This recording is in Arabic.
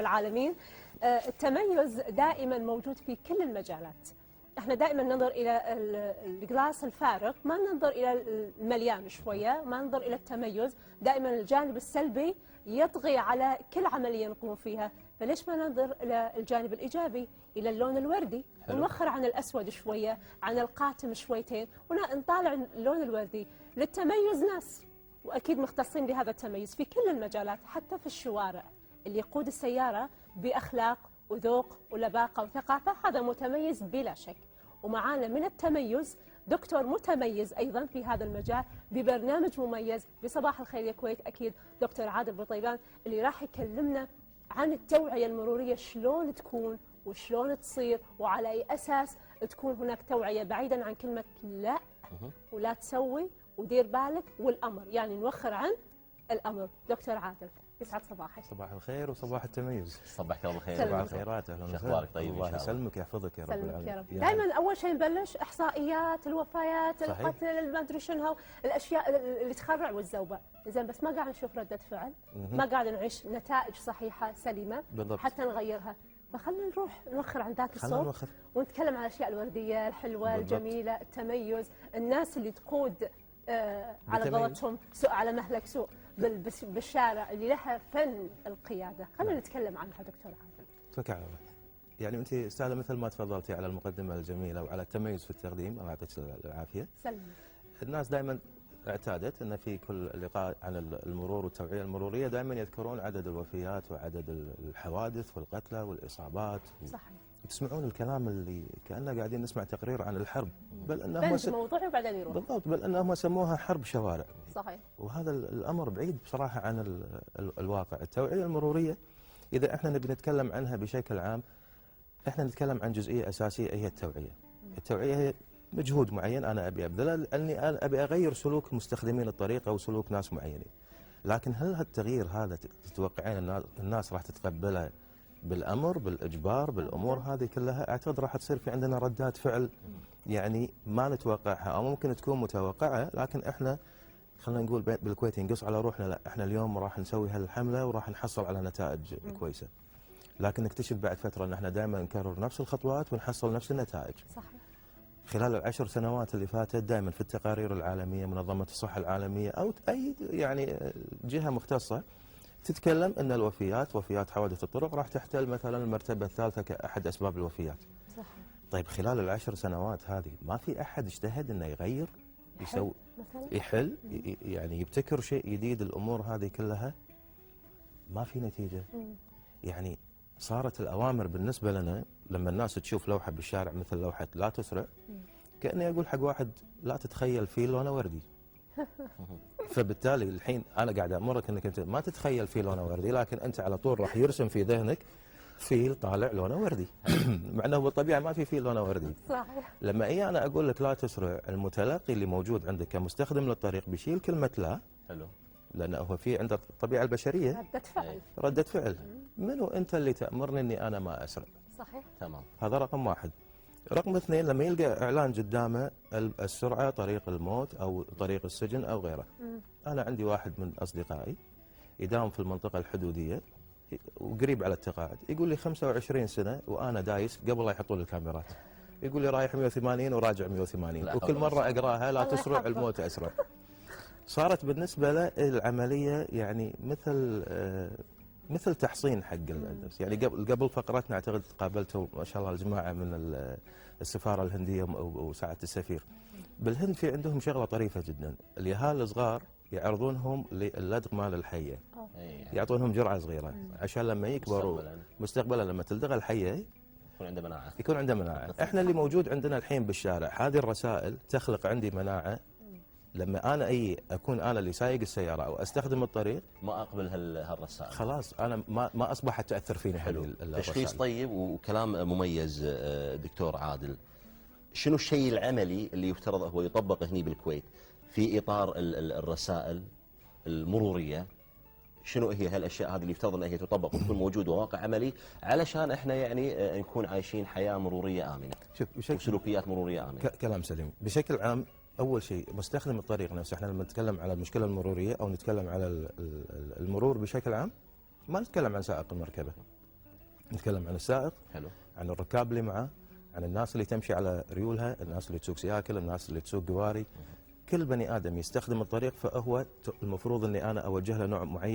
العالمين. التميز دائما موجود في كل المجالات. احنا دائما ننظر الى الجلاس الفارغ، ما ننظر الى المليان شويه، ما ننظر الى التميز. دائما الجانب السلبي يطغي على كل عمليه نقوم فيها، فليش ما ننظر الى الجانب الايجابي، الى اللون الوردي، ونوخر عن الاسود شويه، عن القاتم شويتين، ونطالع اللون الوردي. للتميز ناس واكيد مختصين بهذا التميز في كل المجالات، حتى في الشوارع. اللي يقود السياره باخلاق وذوق ولباقه وثقافه هذا متميز بلا شك. ومعانا من التميز دكتور متميز ايضا في هذا المجال ببرنامج مميز بصباح الخير يا كويت، اكيد دكتور عادل بطيبان اللي راح يكلمنا عن التوعيه المروريه، شلون تكون وشلون تصير وعلى اي اساس تكون هناك توعيه، بعيدا عن كلمه لا ولا تسوي ودير بالك والامر، يعني نوخر عن الامر. دكتور عادل يسعد صباحك. صباح الخير وصباح التميز. صباح الله بالخير. صباح الخيرات، اهلا وسهلا. اخبارك طيب؟ الله يسلمك يحفظك يا رب العالمين. العالمين. دائما اول شيء نبلش احصائيات الوفيات، صحيح. القتل، ما ادري شنو الاشياء اللي تخرع والزوبه، زين بس ما قاعد نشوف رده فعل، ما قاعد نعيش نتائج صحيحه سليمه بالضبط. حتى نغيرها. فخلنا نروح نوخر عن ذاك الصوت ونتكلم عن الاشياء الورديه الحلوه بالضبط. الجميله، التميز، الناس اللي تقود على قولتهم سوء على مهلك سوء بالشارع، اللي لها فن القياده. خلينا نتكلم عنها دكتور عادل. توكل على الله. يعني انت استاذه مثل ما تفضلتي على المقدمه الجميله وعلى التميز في التقديم، الله يعطيك العافيه. سلم. الناس دائما اعتادت ان في كل لقاء عن المرور والتوعيه المروريه دائما يذكرون عدد الوفيات وعدد الحوادث والقتلى والاصابات. صحيح. تسمعون الكلام اللي كأننا قاعدين نسمع تقرير عن الحرب، بل انهم موضوعي وبعدين يروح. بالضبط، بل انهم سموها حرب شوارع. صحيح. وهذا الامر بعيد بصراحه عن الواقع. التوعيه المروريه اذا احنا نبي نتكلم عنها بشكل عام، احنا نتكلم عن جزئيه اساسيه هي التوعيه. التوعيه هي مجهود معين انا ابي ابذله لاني انا ابي اغير سلوك مستخدمين الطريق او سلوك ناس معينين. لكن هل هالتغيير هذا تتوقعين الناس راح تتقبله بالامر، بالاجبار، بالامور هذه كلها؟ اعتقد راح تصير في عندنا ردات فعل يعني ما نتوقعها او ممكن تكون متوقعه، لكن احنا خلينا نقول بالكويت نقص على روحنا، لا احنا اليوم راح نسوي هالحمله وراح نحصل على نتائج كويسه. لكن نكتشف بعد فتره ان احنا دائما نكرر نفس الخطوات ونحصل نفس النتائج. صحيح. خلال ال10 سنوات اللي فاتت دائما في التقارير العالميه، منظمه الصحه العالميه او اي يعني جهه مختصه تتكلم ان وفيات حوادث الطرق راح تحتل مثلا المرتبه الثالثه كاحد اسباب الوفيات. صح. طيب خلال ال10 سنوات هذه ما في احد اجتهد انه يغير، يسوي يحل، يعني يبتكر شيء جديد؟ الامور هذه كلها ما في نتيجه. يعني صارت الاوامر بالنسبه لنا لما الناس تشوف لوحه بالشارع مثل لوحه لا تسرع، كاني اقول حق واحد لا تتخيل فيل لونه وردي. فبالتالي الحين انا قاعد امرك انك انت ما تتخيل فيل لونه وردي، لكن انت على طول راح يرسم في ذهنك فيل طالع لونه وردي. مع انه بالطبيعه ما في فيل لونه وردي. صحيح. لما انا اقول لك لا تسرع، المتلقي اللي موجود عندك كمستخدم للطريق بيشيل كلمه لا. حلو. لانه هو في عنده الطبيعه البشريه رده فعل. منو انت اللي تامرني اني انا ما اسرع؟ صحيح. تمام. هذا رقم واحد. رقم اثنين، لما يلقى اعلان قدامه السرعه طريق الموت او طريق السجن او غيره. انا عندي واحد من اصدقائي يداوم في المنطقه الحدوديه وقريب على التقاعد، يقول لي 25 سنه وانا دايس قبل لا يحطون الكاميرات. يقول لي رايح 180 وراجع 180 وكل مره اقراها لا تسرع الموت اسرع. صارت بالنسبه له العمليه يعني مثل تحصين حق النفس. يعني قبل فقرتنا اعتقد قابلتوا ما شاء الله الجماعه من السفاره الهنديه وسعاده السفير. بالهند في عندهم شغله طريفه جدا، اليهال الصغار يعرضونهم للدغ مال الحيه. يعطونهم جرعه صغيره عشان لما يكبروا مستقبلا لما تلدغ الحيه يكون عنده مناعه. احنا اللي موجود عندنا الحين بالشارع هذه الرسائل تخلق عندي مناعه. لما انا اكون انا اللي سايق السياره او استخدم الطريق ما اقبل هالرسائل، خلاص انا ما اصبحت تاثر فيني. حلو. تشخيص طيب وكلام مميز دكتور عادل. شنو الشيء العملي اللي يفترض هو يطبق هني بالكويت في اطار الرسائل المروريه؟ شنو هي هالاشياء هذه اللي يفترض انها هي تطبق وتكون موجوده واقع عملي علشان احنا يعني نكون عايشين حياه مروريه امنه؟ شوف وسلوكيات مروريه امنه. كلام سليم. بشكل عام اول شيء مستخدم الطريق نفسه، احنا لما نتكلم على المشكله المروريه او نتكلم على المرور بشكل عام ما نتكلم عن سائق المركبه. نتكلم عن السائق، حلو. عن الركاب اللي معه، عن الناس اللي تمشي على ريولها، الناس اللي تسوق سياكل، الناس اللي تسوق قواري. كل بني آدم يستخدم الطريق فهو المفروض أني أنا أوجه له نوع معين